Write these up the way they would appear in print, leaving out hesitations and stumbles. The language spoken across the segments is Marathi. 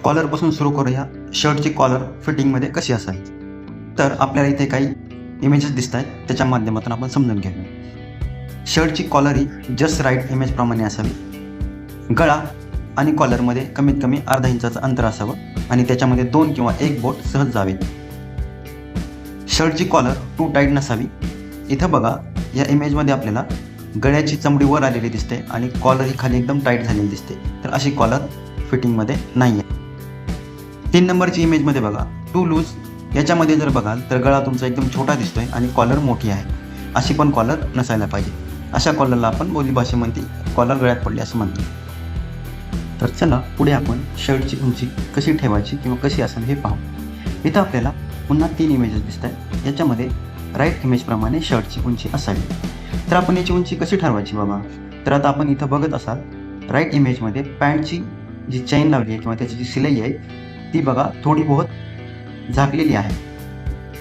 कॉलरपासून सुरू करूया. शर्टची कॉलर फिटिंगमध्ये कशी असावी. तर आपल्याला इथे काही इमेजेस दिसत आहेत, त्याच्या माध्यमातून आपण समजून घेऊया. शर्टची कॉलर ही जस्ट राईट इमेजप्रमाणे असावी. गळा आणि कॉलरमध्ये कमीत कमी अर्धा इंचाचं अंतर असावं आणि त्याच्यामध्ये 2 किंवा 1 बोट सहज जावे. शर्टची कॉलर टू टाईट नसावी. इथं बघा, या इमेजमध्ये आपल्याला गळ्याची चमडी वर आलेली दिसते आणि कॉलर ही खाली एकदम टाईट झालेली दिसते. तर अशी कॉलर फिटिंगमध्ये नाही आहे. 3 नंबरची इमेजमध्ये बघा, टू लूज. याच्यामध्ये जर बघाल तर गळा तुमचा एकदम छोटा दिसतोय आणि कॉलर मोठी आहे. अशी पण कॉलर नसायला पाहिजे. अशा कॉलरला आपण बोली भाषेमध्ये कॉलर गळ्यात पडली असं म्हणतो. तर चला पुढे आपण शर्टची उंची कशी ठेवायची किंवा कशी असेल हे पाहू. इथं आपल्याला पुन्हा 3 इमेजेस दिसत आहेत. याच्यामध्ये राईट इमेजप्रमाणे शर्टची उंची असावी. तर आपण याची उंची कशी ठरवायची बाबा. तर आता आपण इथं बघत असाल, राईट इमेजमध्ये पॅन्टची जी चेन लावली आहे किंवा त्याची जी शिलाई आहे ती बघा थोडी बहुत झाकलेली आहे.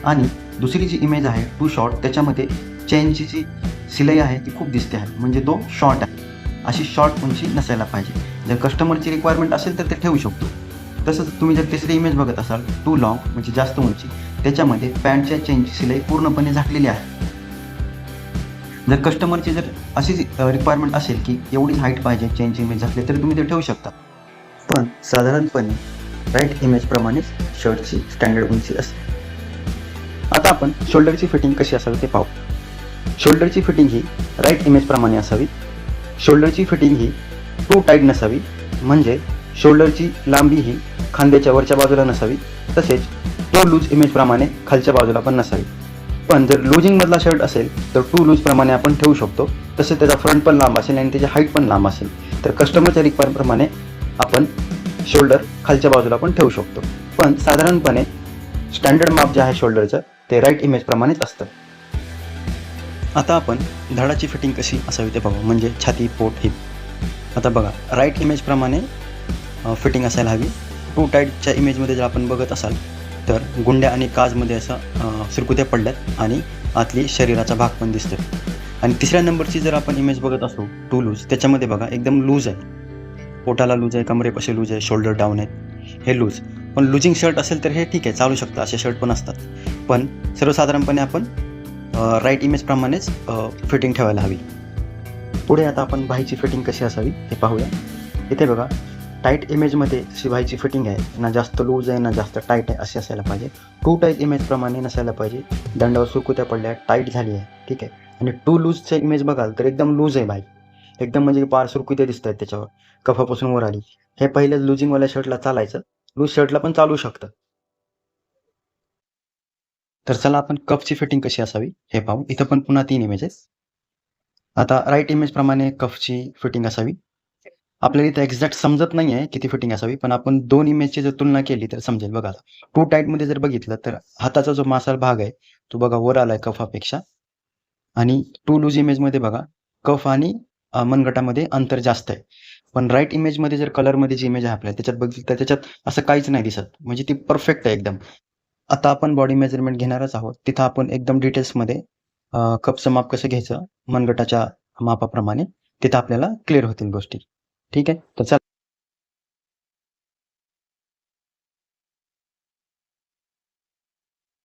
आणि दुसरी जी इमेज आहे टू शॉर्ट, त्याच्यामध्ये चेनची जी शिलाई आहे ती खूप दिसते आहे, म्हणजे तो शॉर्ट आहे. अशी शॉर्ट उंची नसायला पाहिजे. जर कस्टमरची रिक्वायरमेंट असेल तर ते ठेवू शकतो. तसंच तुम्ही जर तिसरी इमेज बघत असाल, टू लॉंग म्हणजे जास्त उंची, त्याच्यामध्ये पॅन्टच्या चेनची शिलाई पूर्णपणे झाकलेली आहे. जर कस्टमरची जर अशी रिक्वायरमेंट असेल की एवढी हाईट पाहिजे चेनची इमेज झाकली, तर तुम्ही ते ठेवू शकता. पण साधारणपणे राईट इमेजप्रमाणेच शर्टची स्टँडर्ड उंची असते. आता आपण शोल्डरची फिटिंग कशी असावी ते पाहू. शोल्डरची फिटिंग ही राईट इमेजप्रमाणे असावी. शोल्डरची फिटिंग ही टू टाईट नसावी, म्हणजे शोल्डरची लांबी ही खांद्याच्या वरच्या बाजूला नसावी. तसेच टू लूज इमेजप्रमाणे खालच्या बाजूला पण नसावी. पण जर लूजिंगमधला शर्ट असेल तर टू लूजप्रमाणे आपण ठेवू शकतो. तसेच त्याचा फ्रंट पण लांब असेल आणि त्याची हाईट पण लांब असेल तर कस्टमरच्या रिक्वायरप्रमाणे आपण शोल्डर खालच्या बाजूला पण ठेवू शकतो. पण साधारणपणे स्टँडर्ड माप जे आहे शोल्डरचं ते राईट इमेजप्रमाणेच असतं. आता आपण धडाची फिटिंग कशी असावी ते पाहू, म्हणजे छाती, पोट, हिप. आता बघा, राईट इमेजप्रमाणे फिटिंग असायला हवी. टू टाईटच्या इमेजमध्ये जर आपण बघत असाल तर गुंड्या आणि काजमध्ये असं सुरकुत्या पडल्यात आणि आतली शरीराचा भाग पण दिसतो. आणि तिसऱ्या नंबरची जर आपण इमेज बघत असू टू लूज, त्याच्यामध्ये बघा एकदम लूज आहे. पोटाला लूज आहे, कमरेपाशी लूज आहे, शोल्डर डाऊन आहेत, हे लूज. पण लूजिंग शर्ट असेल तर हे ठीक आहे, चालू शकतं. असे शर्ट पण असतात. पण सर्वसाधारणपणे आपण राईट इमेजप्रमाणेच फिटिंग ठेवायला हवी. पुढे आता आपण बाहीची फिटिंग कशी असावी हे पाहूया. इथे बघा, टाईट इमेजमध्ये जशी बाहीची फिटिंग आहे, ना जास्त लूज आहे ना जास्त टाईट आहे अशी असायला पाहिजे. टू टाईट इमेजप्रमाणे नसायला पाहिजे. दंडावर सुरकुत्या पडल्या, टाईट झाली आहे, ठीक आहे. आणि टू लूजच्या इमेज बघाल तर एकदम लूज आहे बाई, एकदम म्हणजे पार सुरकुत्या दिसत आहेत त्याच्यावर, कफापासून वर आली. हे पहिलेच लूजिंगवाल्या शर्टला चालायचं, लूज शर्टला पण चालू शकतं. तर चला आपण कफची फिटिंग कशी असावी हे पाहू. इथं पण पुन्हा 3 इमेजेस. आता राईट इमेजप्रमाणे कफची फिटिंग असावी. आपल्याला इथं एक्झॅक्ट समजत नाही आहे किती फिटिंग असावी, पण आपण 2 इमेजची जर तुलना केली तर समजेल. बघा, टू टाईटमध्ये जर बघितलं तर हाताचा जो मासल भाग आहे तो बघा वर आलाय कफापेक्षा. आणि टू लूज इमेजमध्ये बघा कफ आणि मनगटामध्ये अंतर जास्त आहे. पण राईट इमेजमध्ये जर कलरमध्ये जी इमेज आहे आपल्या त्याच्यात बघितलं तर त्याच्यात असं काहीच नाही दिसत, म्हणजे ती परफेक्ट आहे एकदम. आता आपण बॉडी मेजरमेंट घेणारच आहोत. तिथं आपण एकदम डिटेल्समध्ये कपचं माप कसं घ्यायचं मनगटाच्या मापाप्रमाणे, तिथं आपल्याला क्लिअर होतील गोष्टी. ठीक आहे, तर चला.